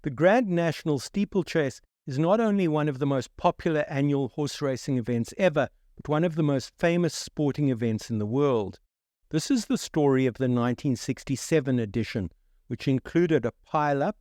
The Grand National Steeplechase is not only one of the most popular annual horse racing events ever, but one of the most famous sporting events in the world. This is the story of the 1967 edition, which included a pile-up,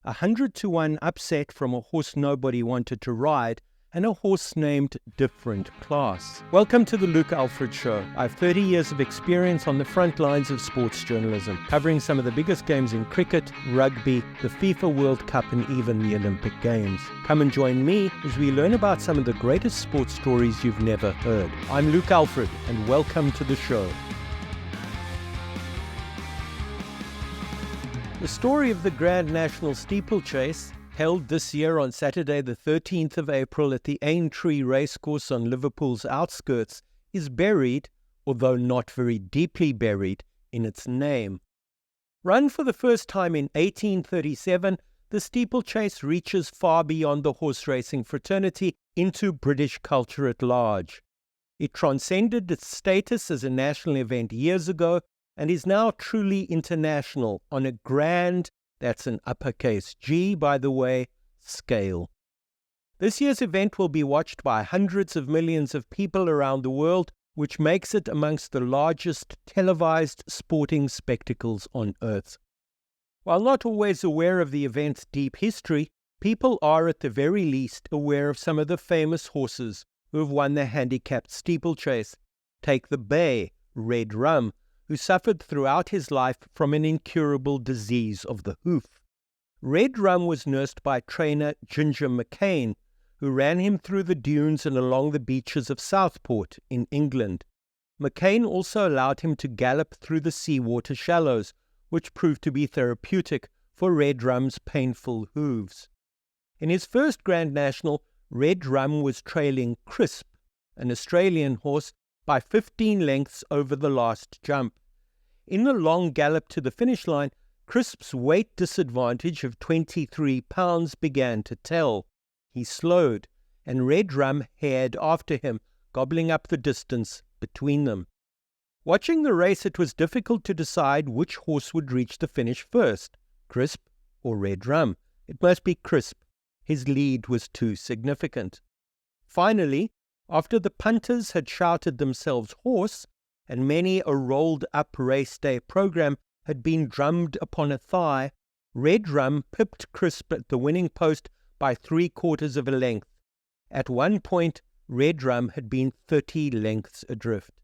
a 100-to-1 upset from a horse nobody wanted to ride, and a horse named Different Class. Welcome to the Luke Alfred Show. I have 30 years of experience on the front lines of sports journalism, covering some of the biggest games in cricket, rugby, the FIFA World Cup, and even the Olympic Games. Come and join me as we learn about some of the greatest sports stories you've never heard. I'm Luke Alfred, and welcome to the show. The story of the Grand National Steeplechase, held this year on Saturday the 13th of April at the Aintree racecourse on Liverpool's outskirts, is buried, although not very deeply buried, in its name. Run for the first time in 1837, the steeplechase reaches far beyond the horse racing fraternity into British culture at large. It transcended its status as a national event years ago and is now truly international on a grand, that's an uppercase G, by the way, scale. This year's event will be watched by hundreds of millions of people around the world, which makes it amongst the largest televised sporting spectacles on earth. While not always aware of the event's deep history, people are at the very least aware of some of the famous horses who have won the handicapped steeplechase. Take the Bay, Red Rum, who suffered throughout his life from an incurable disease of the hoof. Red Rum was nursed by trainer Ginger McCain, who ran him through the dunes and along the beaches of Southport in England. McCain also allowed him to gallop through the seawater shallows, which proved to be therapeutic for Red Rum's painful hooves. In his first Grand National, Red Rum was trailing Crisp, an Australian horse, by 15 lengths over the last jump. In the long gallop to the finish line, Crisp's weight disadvantage of 23 pounds began to tell. He slowed, and Red Rum hared after him, gobbling up the distance between them. Watching the race, it was difficult to decide which horse would reach the finish first, Crisp or Red Rum. It must be Crisp. His lead was too significant. Finally, after the punters had shouted themselves hoarse, and many a rolled-up race day program had been drummed upon a thigh, Red Rum pipped Crisp at the winning post by 3/4 of a length. At one point, Red Rum had been 30 lengths adrift.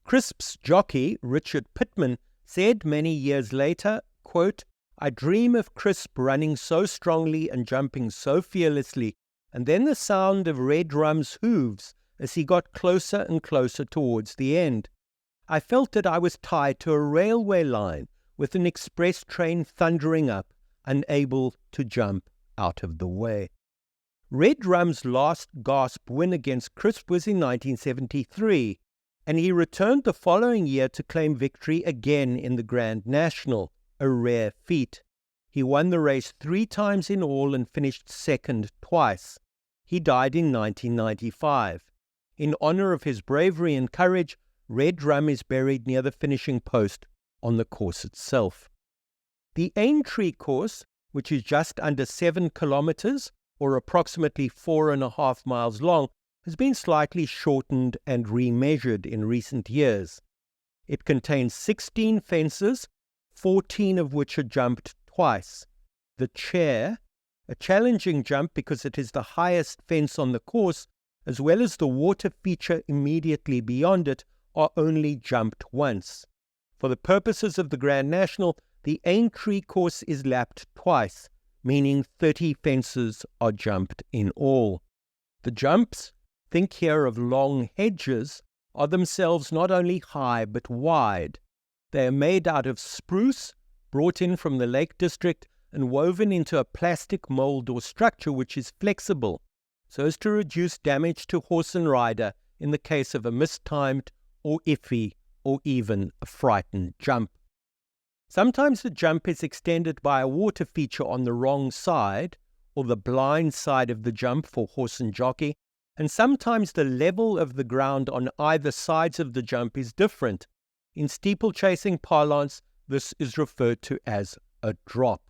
Crisp's jockey, Richard Pittman, said many years later, quote, "I dream of Crisp running so strongly and jumping so fearlessly, and then the sound of Red Rum's hooves as he got closer and closer towards the end. I felt that I was tied to a railway line with an express train thundering up, unable to jump out of the way." Red Rum's last gasp win against Crisp was in 1973, and he returned the following year to claim victory again in the Grand National, a rare feat. He won the race 3 times in all and finished second twice. He died in 1995. In honor of his bravery and courage, Red Rum is buried near the finishing post on the course itself. The Aintree course, which is just under 7 kilometers, or approximately 4.5 miles long, has been slightly shortened and remeasured in recent years. It contains 16 fences, 14 of which are jumped twice. The Chair, a challenging jump because it is the highest fence on the course, as well as the water feature immediately beyond it, are only jumped once. For the purposes of the Grand National, the Aintree course is lapped twice, meaning 30 fences are jumped in all. The jumps, think here of long hedges, are themselves not only high but wide. They are made out of spruce, brought in from the Lake District, and woven into a plastic mold or structure which is flexible, so as to reduce damage to horse and rider in the case of a mistimed or iffy or even a frightened jump. Sometimes the jump is extended by a water feature on the wrong side, or the blind side of the jump for horse and jockey, and sometimes the level of the ground on either sides of the jump is different. In steeplechasing parlance, this is referred to as a drop.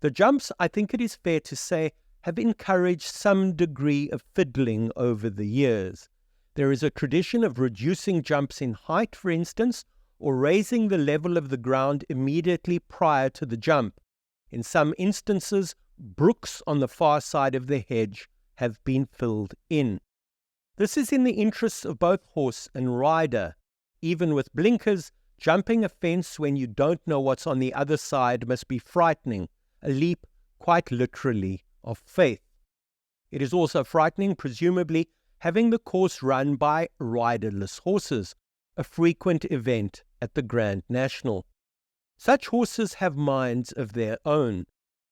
The jumps, I think it is fair to say, have encouraged some degree of fiddling over the years. There is a tradition of reducing jumps in height, for instance, or raising the level of the ground immediately prior to the jump. In some instances, brooks on the far side of the hedge have been filled in. This is in the interests of both horse and rider. Even with blinkers, jumping a fence when you don't know what's on the other side must be frightening, a leap quite literally of faith. It is also frightening, presumably, having the course run by riderless horses, a frequent event at the Grand National. Such horses have minds of their own.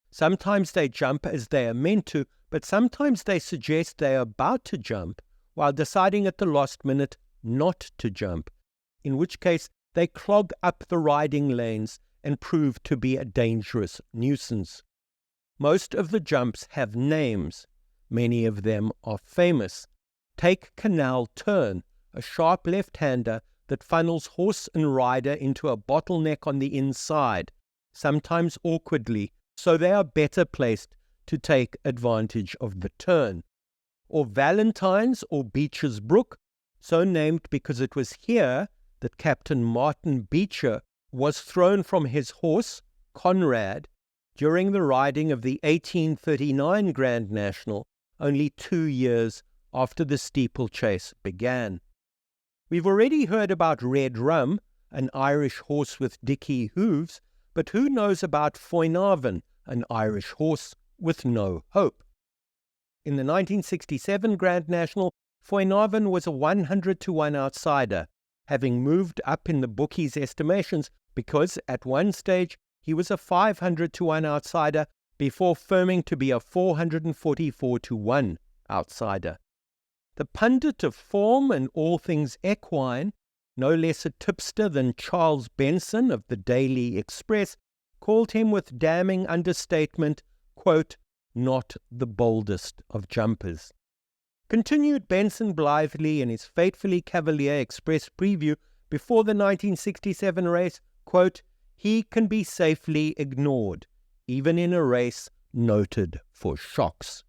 Sometimes they jump as they are meant to, but sometimes they suggest they are about to jump, while deciding at the last minute not to jump, in which case they clog up the riding lanes and prove to be a dangerous nuisance. Most of the jumps have names. Many of them are famous. Take Canal Turn, a sharp left-hander that funnels horse and rider into a bottleneck on the inside, sometimes awkwardly, so they are better placed to take advantage of the turn. Or Valentine's or Beecher's Brook, so named because it was here that Captain Martin Beecher was thrown from his horse, Conrad, during the riding of the 1839 Grand National, only 2 years after the steeplechase began. We've already heard about Red Rum, an Irish horse with dicky hooves, but who knows about Foinavon, an Irish horse with no hope? In the 1967 Grand National, Foinavon was a 100-to-1 outsider, having moved up in the bookies' estimations because at one stage he was a 500-to-1 outsider before firming to be a 444-to-1 outsider. The pundit of form and all things equine, no less a tipster than Charles Benson of the Daily Express, called him with damning understatement, quote, not the boldest of jumpers. Continued Benson blithely in his fatefully cavalier Express preview before the 1967 race, quote, he can be safely ignored, even in a race noted for shocks.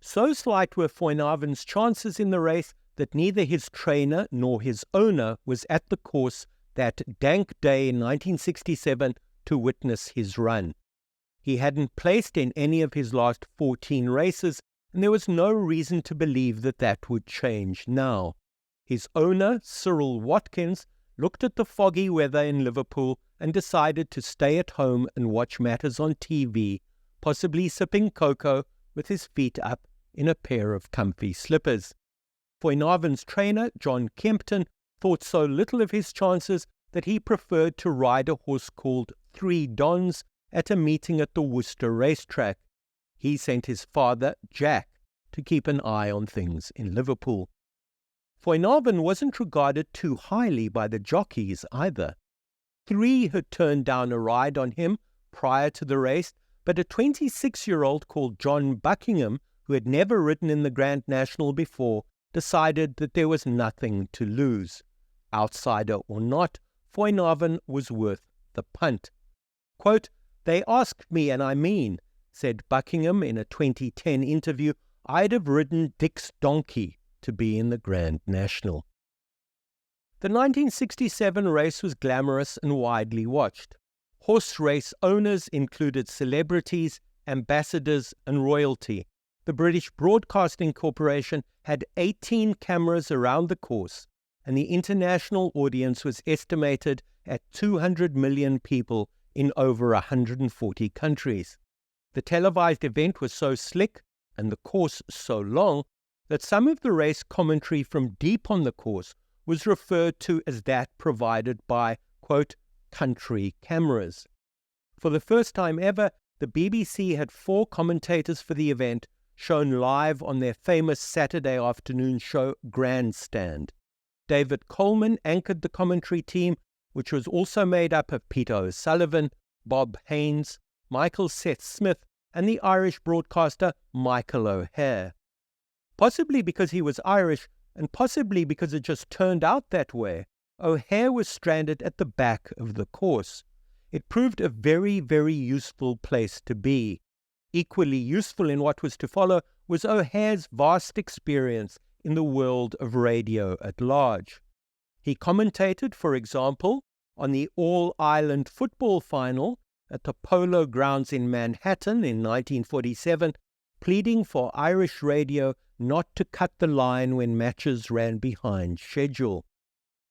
So slight were Foinavon's chances in the race that neither his trainer nor his owner was at the course that dank day in 1967 to witness his run. He hadn't placed in any of his last 14 races, and there was no reason to believe that that would change now. His owner, Cyril Watkins, looked at the foggy weather in Liverpool and decided to stay at home and watch matters on TV, possibly sipping cocoa with his feet up in a pair of comfy slippers. Foinavon's trainer, John Kempton, thought so little of his chances that he preferred to ride a horse called Three Dons at a meeting at the Worcester racetrack. He sent his father, Jack, to keep an eye on things in Liverpool. Foinavon wasn't regarded too highly by the jockeys either. 3 had turned down a ride on him prior to the race, but a 26-year-old called John Buckingham, who had never ridden in the Grand National before, decided that there was nothing to lose. Outsider or not, Foinavon was worth the punt. Quote, they asked me, and I mean, said Buckingham in a 2010 interview, I'd have ridden Dick's donkey to be in the Grand National. The 1967 race was glamorous and widely watched. Horse race owners included celebrities, ambassadors, and royalty. The British Broadcasting Corporation had 18 cameras around the course, and the international audience was estimated at 200 million people in over 140 countries. The televised event was so slick and the course so long that some of the race commentary from deep on the course was referred to as that provided by, quote, country cameras. For the first time ever, the BBC had 4 commentators for the event shown live on their famous Saturday afternoon show Grandstand. David Coleman anchored the commentary team, which was also made up of Peter O'Sullivan, Bob Haynes, Michael Seth Smith, and the Irish broadcaster Michael O'Hare. Possibly because he was Irish, and possibly because it just turned out that way, O'Hare was stranded at the back of the course. It proved a very, very useful place to be. Equally useful in what was to follow was O'Hare's vast experience in the world of radio at large. He commentated, for example, on the All-Ireland football final at the Polo Grounds in Manhattan in 1947, pleading for Irish radio not to cut the line when matches ran behind schedule.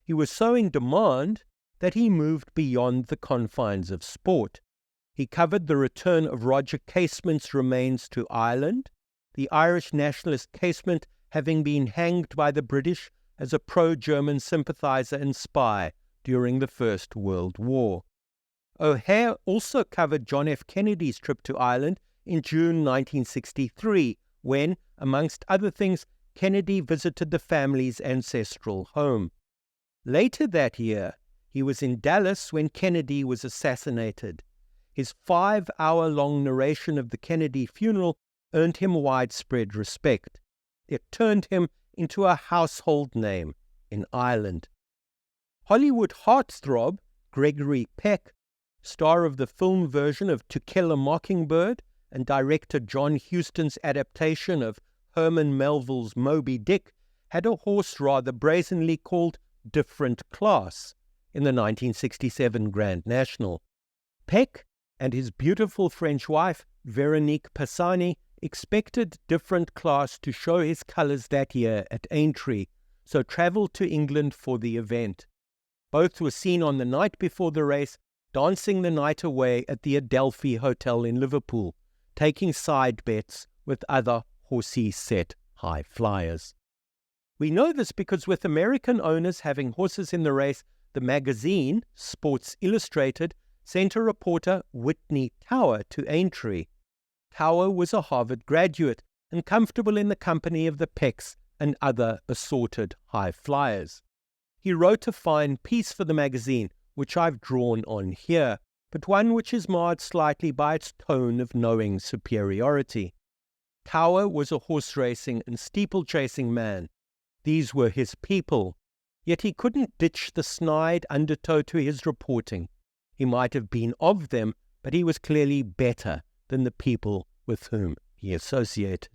He was so in demand that he moved beyond the confines of sport. He covered the return of Roger Casement's remains to Ireland, the Irish nationalist Casement having been hanged by the British as a pro-German sympathizer and spy during the First World War. O'Hare also covered John F. Kennedy's trip to Ireland in June 1963, when, amongst other things, Kennedy visited the family's ancestral home. Later that year, he was in Dallas when Kennedy was assassinated. His 5-hour-long narration of the Kennedy funeral earned him widespread respect. It turned him into a household name in Ireland. Hollywood heartthrob Gregory Peck, star of the film version of To Kill a Mockingbird and director John Huston's adaptation of Herman Melville's Moby Dick, had a horse rather brazenly called Different Class in the 1967 Grand National. Peck and his beautiful French wife, Veronique Passani, expected Different Class to show his colours that year at Aintree, so travelled to England for the event. Both were seen on the night before the race, dancing the night away at the Adelphi Hotel in Liverpool, taking side bets with other horsey-set high flyers. We know this because with American owners having horses in the race, the magazine, Sports Illustrated, sent a reporter, Whitney Tower, to Aintree. Tower was a Harvard graduate and comfortable in the company of the Pecks and other assorted high flyers. He wrote a fine piece for the magazine, which I've drawn on here, but one which is marred slightly by its tone of knowing superiority. Tower was a horse racing and steeplechasing man. These were his people, yet he couldn't ditch the snide undertow to his reporting. He might have been of them, but he was clearly better than the people with whom he associated.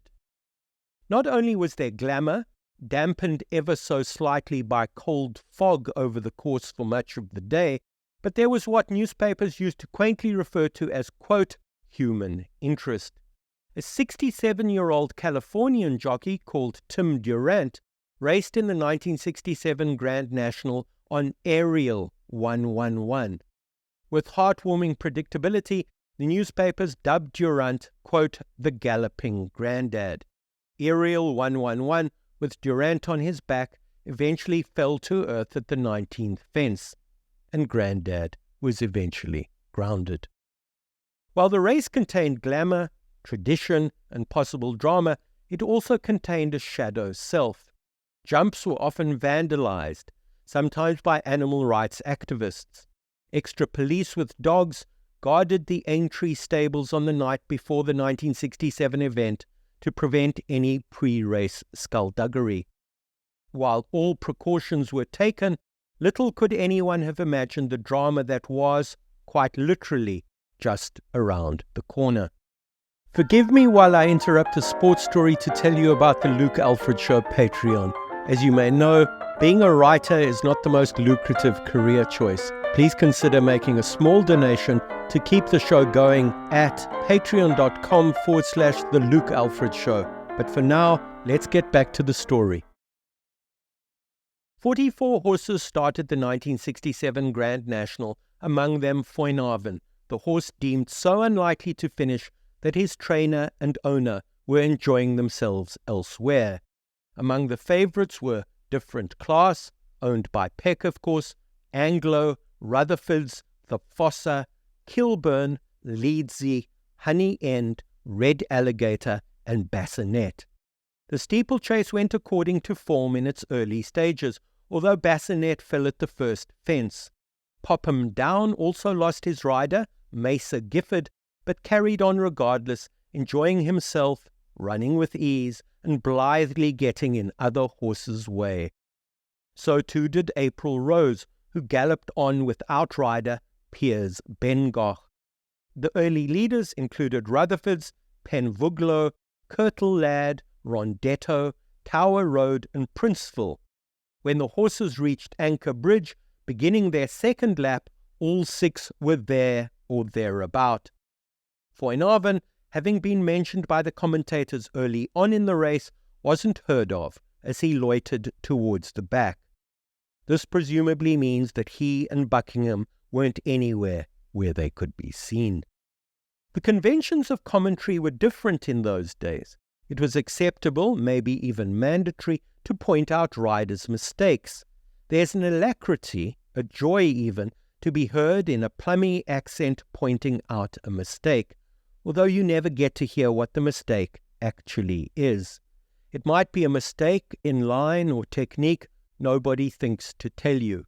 Not only was there glamour, dampened ever so slightly by cold fog over the course for much of the day, but there was what newspapers used to quaintly refer to as, quote, human interest. A 67-year-old Californian jockey called Tim Durant raced in the 1967 Grand National on Ariel 111. With heartwarming predictability, the newspapers dubbed Durant, quote, the galloping granddad. Ariel 111, with Durant on his back, eventually fell to earth at the 19th fence, and Grandad was eventually grounded. While the race contained glamour, tradition, and possible drama, it also contained a shadow self. Jumps were often vandalized, sometimes by animal rights activists. Extra police with dogs guarded the Aintree stables on the night before the 1967 event to prevent any pre-race skullduggery. While all precautions were taken, little could anyone have imagined the drama that was, quite literally, just around the corner. Forgive me while I interrupt the sports story to tell you about the Luke Alfred Show Patreon. As you may know, being a writer is not the most lucrative career choice. Please consider making a small donation to keep the show going at patreon.com/The Luke Alfred Show. But for now, let's get back to the story. 44 horses started the 1967 Grand National, among them Foinavon, the horse deemed so unlikely to finish that his trainer and owner were enjoying themselves elsewhere. Among the favourites were Different Class, owned by Peck, of course, Anglo, Rutherford's, The Fossa, Kilburn, Leedsy, Honey End, Red Alligator, and Bassinet. The steeplechase went according to form in its early stages, although Bassinet fell at the first fence. Popham Down also lost his rider, Mesa Gifford, but carried on regardless, enjoying himself, running with ease, and blithely getting in other horses' way. So too did April Rose, who galloped on with outrider, Piers Bengoch. The early leaders included Rutherfords, Penvuglo, Kirtle Lad, Rondetto, Tower Road and Princeville. When the horses reached Anchor Bridge, beginning their second lap, all 6 were there or thereabout. Foinavon, having been mentioned by the commentators early on in the race, wasn't heard of as he loitered towards the back. This presumably means that he and Buckingham weren't anywhere where they could be seen. The conventions of commentary were different in those days. It was acceptable, maybe even mandatory, to point out riders' mistakes. There's an alacrity, a joy even, to be heard in a plummy accent pointing out a mistake, although you never get to hear what the mistake actually is. It might be a mistake in line or technique nobody thinks to tell you.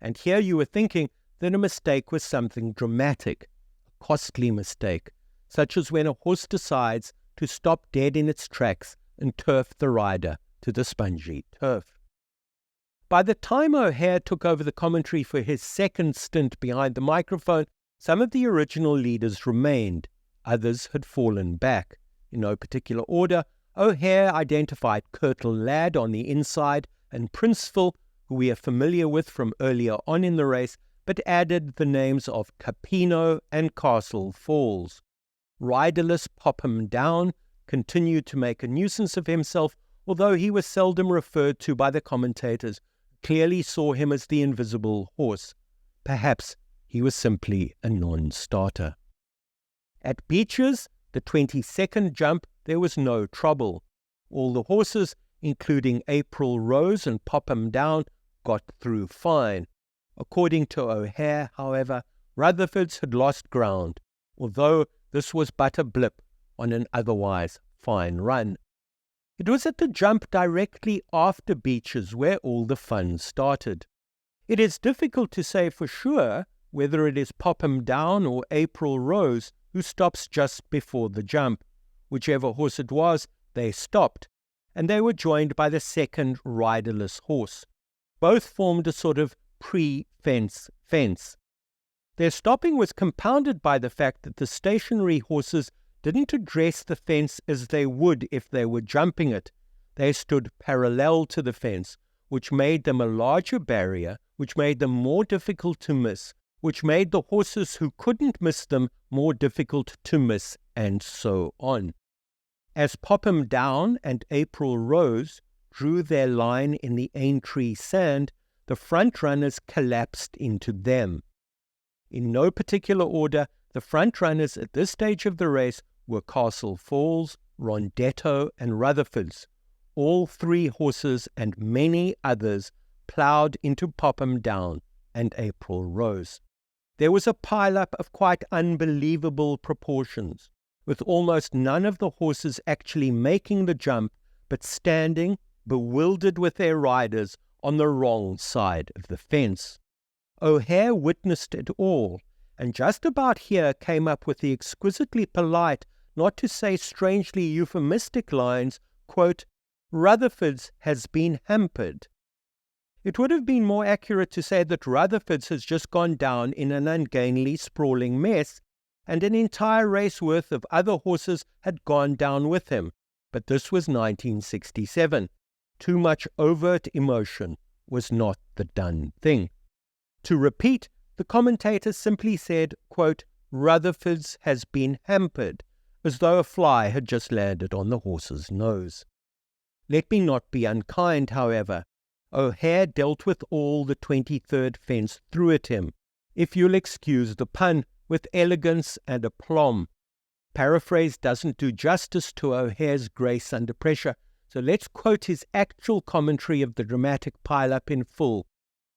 And here you were thinking that a mistake was something dramatic, a costly mistake, such as when a horse decides to stop dead in its tracks and turf the rider to the spongy turf. By the time O'Hare took over the commentary for his second stint behind the microphone, some of the original leaders remained. Others had fallen back. In no particular order, O'Hare identified Kirtle Lad on the inside and Princeville, who we are familiar with from earlier on in the race, but added the names of Capino and Castle Falls. Riderless Popham Down continued to make a nuisance of himself, although he was seldom referred to by the commentators, who clearly saw him as the invisible horse. Perhaps he was simply a non-starter. At Beeches, the 22nd jump, there was no trouble. All the horses, including April Rose and Popham Down, got through fine. According to O'Hare, however, Rutherfords had lost ground, although this was but a blip on an otherwise fine run. It was at the jump directly after Beeches where all the fun started. It is difficult to say for sure whether it is Popham Down or April Rose who stops just before the jump. Whichever horse it was, they stopped, and they were joined by the second riderless horse. Both formed a sort of pre-fence fence. Their stopping was compounded by the fact that the stationary horses didn't address the fence as they would if they were jumping it. They stood parallel to the fence, which made them a larger barrier, which made them more difficult to miss, which made the horses who couldn't miss them more difficult to miss, and so on. As Popham Down and April Rose drew their line in the Aintree sand, the front runners collapsed into them. In no particular order, the front runners at this stage of the race were Castle Falls, Rondetto, and Rutherfords. All 3 horses and many others ploughed into Popham Down and April Rose. There was a pile-up of quite unbelievable proportions, with almost none of the horses actually making the jump, but standing, bewildered with their riders, on the wrong side of the fence. O'Hare witnessed it all, and just about here came up with the exquisitely polite, not to say strangely euphemistic lines, quote, "Rutherfords has been hampered." It would have been more accurate to say that Rutherfords has just gone down in an ungainly, sprawling mess, and an entire race worth of other horses had gone down with him. But this was 1967. Too much overt emotion was not the done thing. To repeat, the commentator simply said, quote, "Rutherfords has been hampered," as though a fly had just landed on the horse's nose. Let me not be unkind, however. O'Hare dealt with all the 23rd fence threw at him, if you'll excuse the pun, with elegance and aplomb. Paraphrase doesn't do justice to O'Hare's grace under pressure, so let's quote his actual commentary of the dramatic pile-up in full.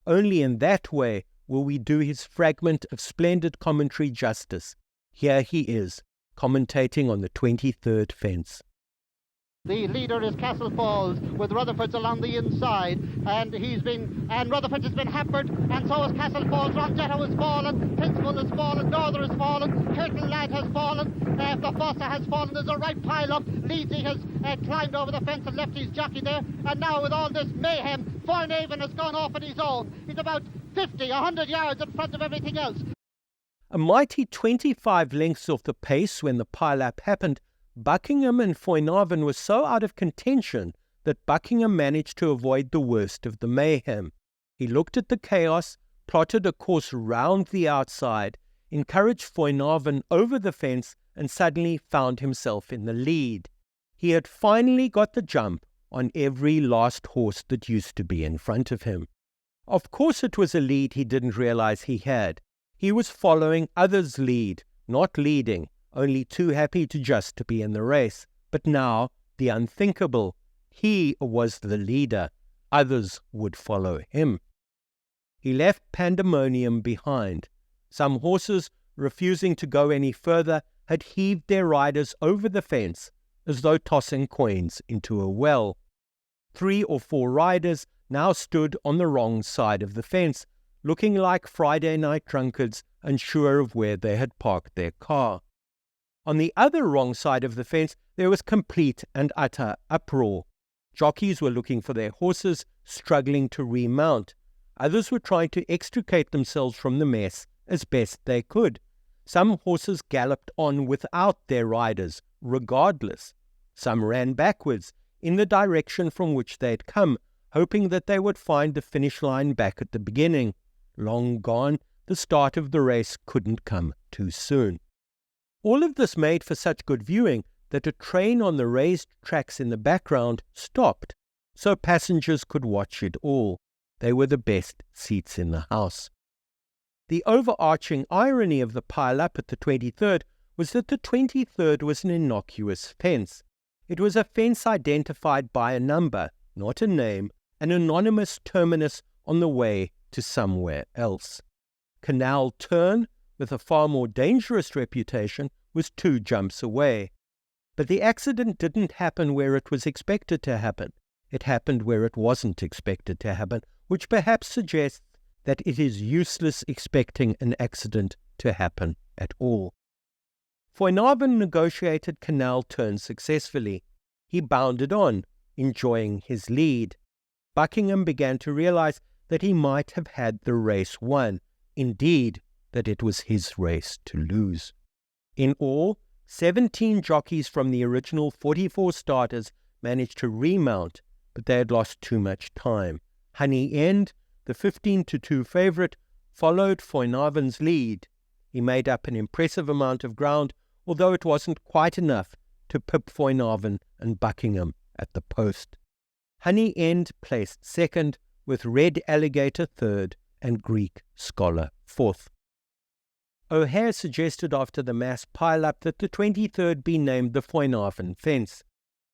Only in that way will we do his fragment of splendid commentary justice. Here he is, commentating on the 23rd fence. The leader is Castle Falls, with Rutherfords along the inside, and Rutherfords has been hampered, and so has Castle Falls. Rondetto has fallen, Principal has fallen, Norther has fallen, Kirtle Lad has fallen, the Fossa has fallen. There's a right pile up. Leedsy has climbed over the fence and left his jockey there, and now with all this mayhem, Foinavon has gone off on his own. He's about 50, 100 yards in front of everything else. A mighty 25 lengths off the pace when the pile-up happened, Buckingham and Foinavon were so out of contention that Buckingham managed to avoid the worst of the mayhem. He looked at the chaos, plotted a course round the outside, encouraged Foinavon over the fence, and suddenly found himself in the lead. He had finally got the jump on every last horse that used to be in front of him. Of course it was a lead he didn't realize he had. He was following others' lead, not leading, only too happy to be in the race. But now, the unthinkable. He was the leader. Others would follow him. He left pandemonium behind. Some horses, refusing to go any further, had heaved their riders over the fence, as though tossing coins into a well. 3 or 4 riders now stood on the wrong side of the fence, looking like Friday night drunkards, unsure of where they had parked their car. On the other wrong side of the fence, there was complete and utter uproar. Jockeys were looking for their horses, struggling to remount. Others were trying to extricate themselves from the mess as best they could. Some horses galloped on without their riders, regardless. Some ran backwards, in the direction from which they had come, hoping that they would find the finish line back at the beginning. Long gone, the start of the race couldn't come too soon. All of this made for such good viewing that a train on the raised tracks in the background stopped, so passengers could watch it all. They were the best seats in the house. The overarching irony of the pile-up at the 23rd was that the 23rd was an innocuous fence. It was a fence identified by a number, not a name, an anonymous terminus on the way to somewhere else. Canal Turn, with a far more dangerous reputation, was 2 jumps away. But the accident didn't happen where it was expected to happen. It happened where it wasn't expected to happen, which perhaps suggests that it is useless expecting an accident to happen at all. Foinavon negotiated Canal Turn successfully. He bounded on, enjoying his lead. Buckingham began to realize that he might have had the race won, indeed, that it was his race to lose. In all, 17 jockeys from the original 44 starters managed to remount, but they had lost too much time. Honey End, the 15-2 favourite, followed Foinavon's lead. He made up an impressive amount of ground, although it wasn't quite enough to pip Foinavon and Buckingham at the post. Honey End placed second, with Red Alligator third and Greek Scholar fourth. O'Hare suggested after the mass pile-up that the 23rd be named the Foinavon fence.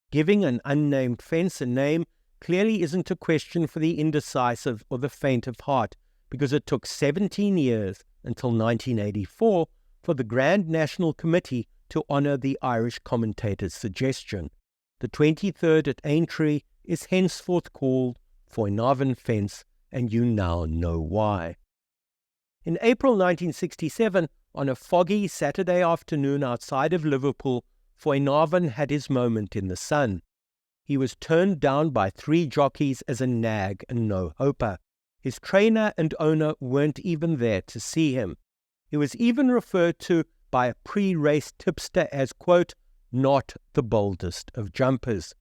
Giving an unnamed fence a name clearly isn't a question for the indecisive or the faint of heart, because it took 17 years until 1984 for the Grand National Committee to honour the Irish commentator's suggestion. The 23rd at Aintree is henceforth called Foinavon Fence, and you now know why. In April 1967, on a foggy Saturday afternoon outside of Liverpool, Foinavon had his moment in the sun. He was turned down by 3 jockeys as a nag and no-hoper. His trainer and owner weren't even there to see him. He was even referred to by a pre-race tipster as, quote, not the boldest of jumpers.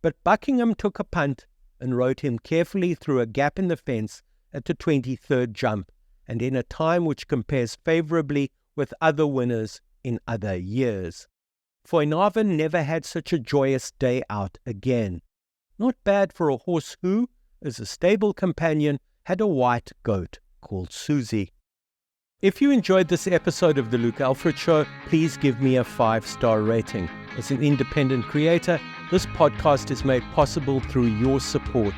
But Buckingham took a punt and rode him carefully through a gap in the fence at the 23rd jump, and in a time which compares favourably with other winners in other years. Foinavon never had such a joyous day out again. Not bad for a horse who, as a stable companion, had a white goat called Susie. If you enjoyed this episode of The Luke Alfred Show, please give me a 5-star rating. As an independent creator, this podcast is made possible through your support.